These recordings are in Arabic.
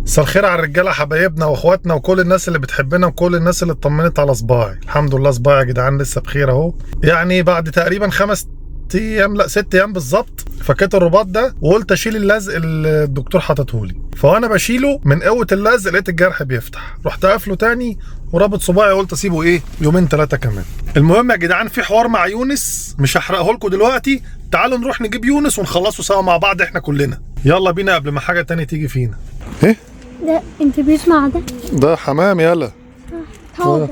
مساء الخير على الرجاله حبايبنا واخواتنا وكل الناس اللي بتحبنا وكل الناس اللي اطمنت على صباعي. الحمد لله صباعي يا جدعان لسه بخير اهو، يعني بعد تقريبا 5 ايام، لا 6 ايام بالظبط فكيت الرباط ده وقلت اشيل اللزق اللي الدكتور حاططه لي. فانا بشيله من قوه اللزق لقيت الجرح بيفتح، رحت قافله تاني ورابط صباعي وقلت اسيبه ايه يومين 3 كمان. المهم يا جدعان في حوار مع يونس مش هحرقه لكم دلوقتي، تعالوا نروح نجيب يونس ونخلصه سوا مع بعض احنا كلنا. يلا بينا قبل ما حاجه تانية تيجي فينا. ايه ده انت بيسمع ده؟ ده حمام يلا. هو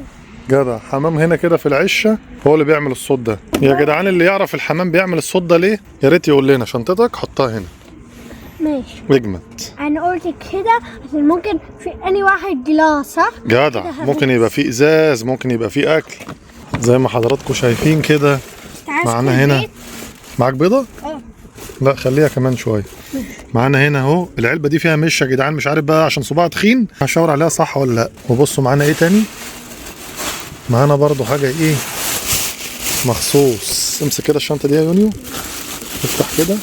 جدع حمام هنا كده في العشه هو اللي بيعمل الصوت ده. يا جدعان اللي يعرف الحمام بيعمل الصوت ده ليه يا ريت يقول لنا. شنطتك حطها هنا ماشي. واجمد. انا قلت كده عشان ممكن في اني واحد جلاس صح؟ جدع ممكن يبقى فيه ازاز، ممكن يبقى فيه اكل زي ما حضراتكم شايفين كده. معانا هنا معاك بيضه؟ لا خليها كمان شويه. معانا هنا اهو العلبه دي فيها مش يا جدعان، مش عارف بقى عشان صباعها تخين هشاور عليها صح ولا لا. وبصوا معانا ايه تاني، معانا برضو حاجه ايه مخصوص. امسك كده الشنطه دي يا يونيو، افتح كده.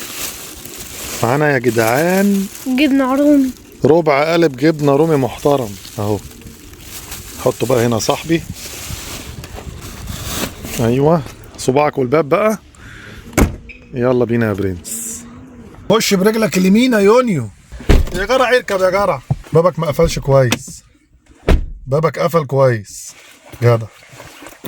معانا يا جدعان جبنه رومي، ربع قالب جبنه رومي محترم اهو. حطه بقى هنا يا صاحبي. ايوه صباعك والباب بقى. يلا بينا يا برنس. خش برجلك اليمين يا يونيو. يا جرع اركب يا جرع. بابك ما قفلش كويس، بابك قفل كويس جدع.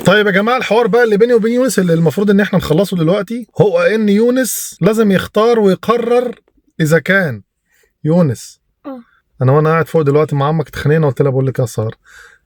طيب يا جماعه الحوار بقى اللي بيني وبين يونس اللي المفروض ان احنا نخلصه دلوقتي هو ان يونس لازم يختار ويقرر اذا كان يونس. انا وانا قاعد فوق دلوقتي مع عمك اتخانقنا قلت لها بقول لك يا ساره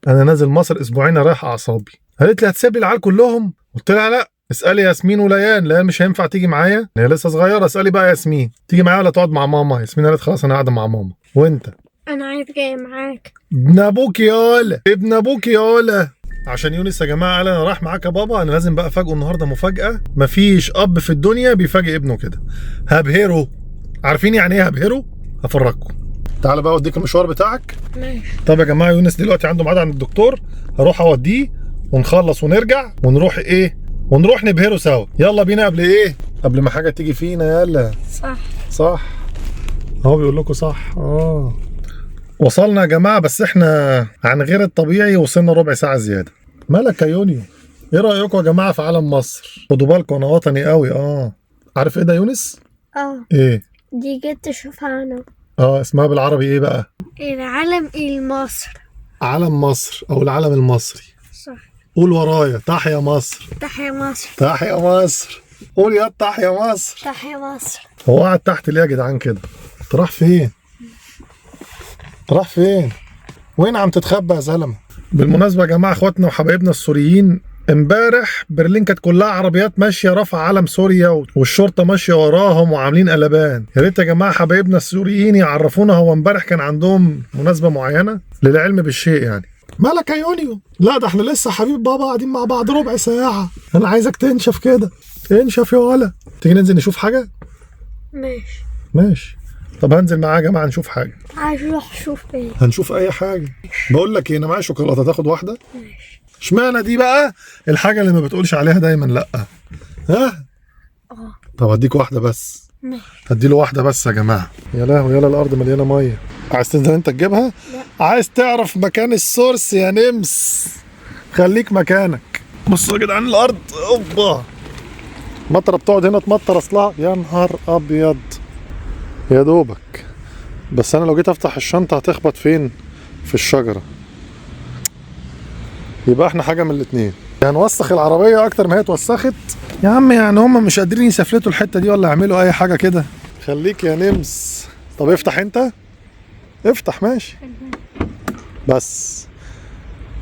انا نازل مصر اسبوعين رايح اعصابي. قالت لي هتسيب لي العيال كلهم؟ قلت لها لا اسالي ياسمين وليان. ليان مش هينفع تيجي معايا هي لسه صغيره. اسالي بقى ياسمين تيجي معايا ولا تقعد مع ماما. ياسمين قالت خلاص انا قاعده مع ماما. وانت؟ انا عايز جاي معاك. ابن ابوك يالا ابن ابوك يالا. عشان يونس يا جماعه قال انا رايح معاك يا بابا، انا لازم بقى افاجئه النهارده مفاجاه. مفيش اب في الدنيا بيفاجئ ابنه كده. هبهره. عارفين يعني ايه هبهره؟ هفرجكم. تعالى بقى اوديك المشوار بتاعك. ماشي. طب يا جماعه يونس دلوقتي عنده ميعاد عند الدكتور، هروح اوديه ونخلص ونرجع ونروح ايه ونروح نبهره سوا. يلا بينا قبل ايه؟ قبل ما حاجه تيجي فينا. يلا صح صح اهو بيقول لكم صح. وصلنا يا جماعه بس احنا عن غير الطبيعي وصلنا ربع ساعه زياده. مالك يا يونيو؟ ايه رايكم يا جماعه في علم مصر؟ خدوا بالكم انا وطني قوي. عارف ايه ده يونس؟ ايه دي جيت اشوفها انا. اسمها بالعربي ايه بقى؟ العلم المصر. علم مصر او العلم المصري. صح. قول ورايا تحيا مصر. تحيا مصر. تحيا مصر. قول يا تحيا مصر. تحيا مصر. هو قاعد تحت ليه يا جدعان كده؟ انت رايح فين؟ راح فين؟ وين عم تتخبى يا زلمه؟ بالمناسبه يا جماعه اخواتنا وحبايبنا السوريين، امبارح برلين كانت كلها عربيات ماشيه رافعه علم سوريا والشرطه ماشيه وراهم وعاملين قلبان. يا ريت يا جماعه حبايبنا السوريين يعرفونا هو امبارح كان عندهم مناسبه معينه للعلم بالشيء يعني. مالك يا يونيو؟ لا ده احنا لسه حبيب بابا قاعدين مع بعض ربع ساعه. انا عايزك تنشف كده. انشف يا ولا. تيجي ننزل نشوف حاجه؟ ماشي. ماشي. طب هنزل معاه يا جماعه نشوف حاجه. عايز اروح اشوف ايه؟ هنشوف اي حاجه. بقول لك ايه انا معايا شوكولاته تاخد واحده؟ ماشي. اشمعنى دي بقى الحاجه اللي ما بتقولش عليها دايما لا؟ ها؟ طب هديك واحده بس. ماشي. هديله واحده بس يا جماعه. يا لهوي يلا الارض مليانه ميه. عايز تنزل انت تجيبها؟ لا. عايز تعرف مكان السورس يا نمس؟ خليك مكانك. بصوا يا جدعان الارض اوبا مطره بتقعد هنا تمطر اصلها. يا نهار ابيض يا دوبك. بس انا لو جيت افتح الشنطه هتخبط فين؟ في الشجره. يبقى احنا حاجه من الاتنين، يعني نوسخ العربيه اكتر ما هي اتوسخت يا عم. يعني هم مش قادرين يسفلتوا الحته دي ولا يعملوا اي حاجه كده. خليك يا نمس. طب افتح انت. افتح ماشي. بس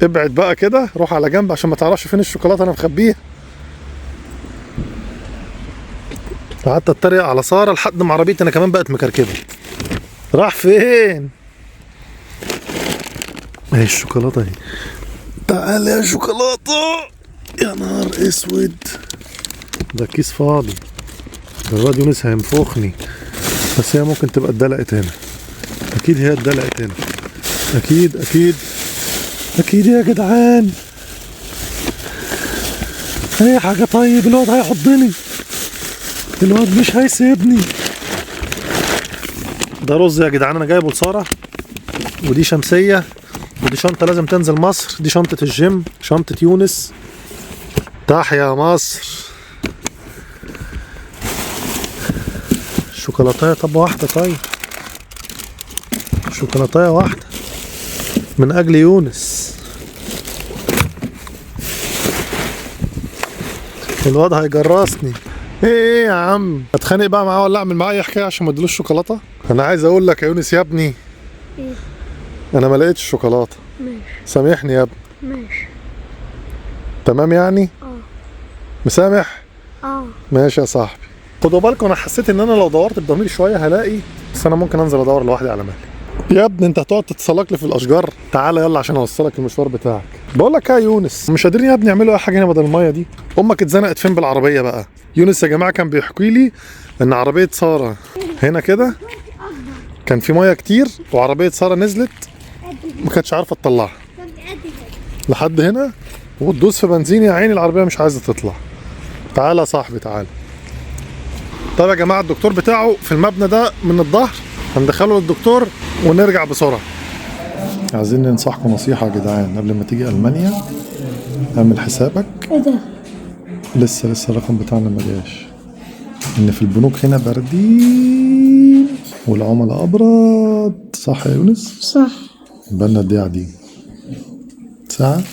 ابعد بقى كده روح على جنب عشان ما تعرفش فين الشوكولاته انا مخبيها. قعدت اتريق على ساره لحد ما عربيتي انا كمان بقت مكركبه. راح فين؟ اهي الشوكولاته اهي. تعال يا شوكولاته. يا نهار اسود ده كيس فاضي. ده الواد يونس هينفخني. بس هي ممكن تبقى اتدلقت هنا. اكيد هي اتدلقت هنا. اكيد اكيد اكيد يا جدعان. اي حاجه. طيب الواد هيحضني. الواد مش هيسيبني. ده رز يا جدعان انا جايبه لساره ودي شمسيه، ودي شنطه لازم تنزل مصر، دي شنطه الجيم، شنطه يونس. تحيا مصر. شوكولاتايه، طب واحده، طيب شوكولاتايه واحده من اجل يونس. الواد هيجرسني. ايه يا عم، اتخانق بقى معاه ولا اعمل معاه اي حكايه عشان ما اديلوش شوكولاته؟ انا عايز اقول لك يا يونس يا ابني، ايه؟ انا ما لقيتش شوكولاته. ماشي. سامحني يا ابني. ماشي. تمام يعني؟ مسامح؟ ماشي يا صاحبي. خدوا بالكم، انا حسيت ان انا لو دورت بضميري شويه هلاقي، بس انا ممكن انزل ادور لوحدي على مهلي. يا ابني انت هتقعد تتسلق لي في الاشجار؟ تعالى يلا عشان اوصلك المشوار بتاعك. بقول لك يا يونس، مش قادرين يا ابني يعملوا اي حاجه هنا بدل الميه دي. امك اتزنقت فين بالعربيه بقى؟ يونس يا جماعه كان بيحكي لي ان عربيه ساره هنا كده كان في ميه كتير، وعربيه ساره نزلت ما كانتش عارفه تطلعها لحد هنا، وتدوس في بنزين يا عيني العربيه مش عايزه تطلع. تعالى يا صاحبي تعالى. طب يا جماعه الدكتور بتاعه في المبنى ده من الظهر، هندخله للدكتور ونرجع بسرعه. عايزين ننصحكم نصيحه يا جدعان، قبل ما تيجي المانيا اعمل حسابك. ايه ده؟ لسه الرقم بتاعنا ما جاش. ان في البنوك هنا باردين والعملاء ابرد، صح يا يونس؟ صح. بقالنا قد ايه قاعدين؟ ساعه.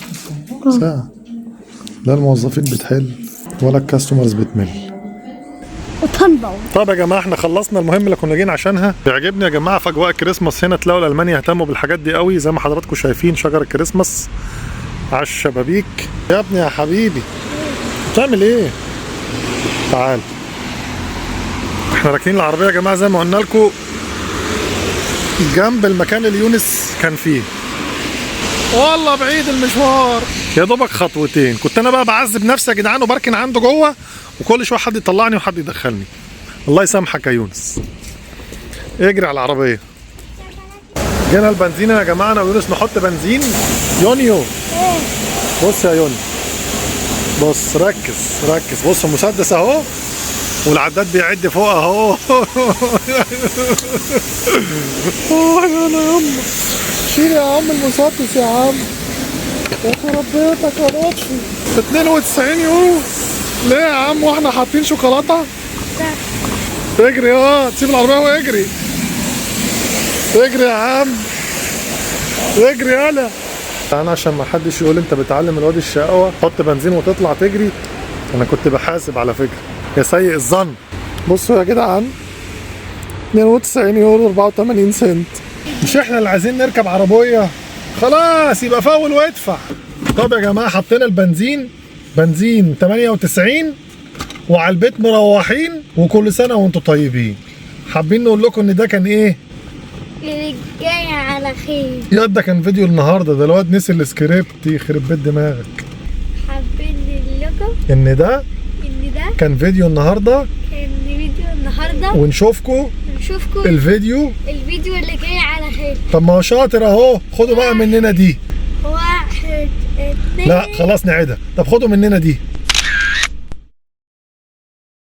لا الموظفين بتحل ولا الكاستمرز بتمل. وتنبو. طب يا جماعه احنا خلصنا المهم اللي كنا جايين عشانها. بيعجبني يا جماعه في اجواء الكريسماس هنا تلاقوا الالمان يهتموا بالحاجات دي قوي، زي ما حضراتكم شايفين شجر الكريسماس على الشبابيك. يا ابني يا حبيبي بتعمل ايه؟ تعال. احنا راكنين العربيه يا جماعه زي ما قلنا لكم جنب المكان اللي يونس كان فيه. والله بعيد المشوار، يا دوبك خطوتين. كنت انا بقى بعذب نفسي يا جدعان وبركن عنده جوه، وكل شويه حد يطلعني وحد يدخلني. الله يسامحك يا يونس. اجري على العربيه. جينا البنزينه يا جماعه، انا ويونس نحط بنزين. يونيو بص يا يونيو، بص ركز بص المسدس اهو، والعداد بيعد فوق اهو. يا عم شيل يا عم المسدس يا عم، يخرب بيتك يا لطفي. 92 يورو ليه يا عم واحنا حاطين شوكولاته؟ اجري تسيب العربيه واجري. اجري يا عم اجري يالا. انا عشان ما حدش يقول انت بتعلم الواد الشقاوه حط بنزين وتطلع تجري، انا كنت بحاسب على فكره يا سيء الظن. بصوا يا جدعان 92 يورو 84 سنت. مش احنا اللي عايزين نركب عربيه؟ خلاص يبقى فول وادفع. طب يا جماعه حطينا البنزين، بنزين 98 وعلى البيت مروحين، وكل سنه وانتم طيبين. حابين نقول لكم ان ده كان ايه؟ اللي جاي على خير. يا ده كان فيديو النهارده، ده الواد نسي السكريبت يخرب بيت دماغك. حابين نقول لكم ان ده كان فيديو النهارده، ونشوفكم الفيديو اللي جاي على خير. طب ما هو شاطر اهو، خدوا بقى مننا دي. 1 2 لا خلاص نعيدها. طب خدوا مننا دي.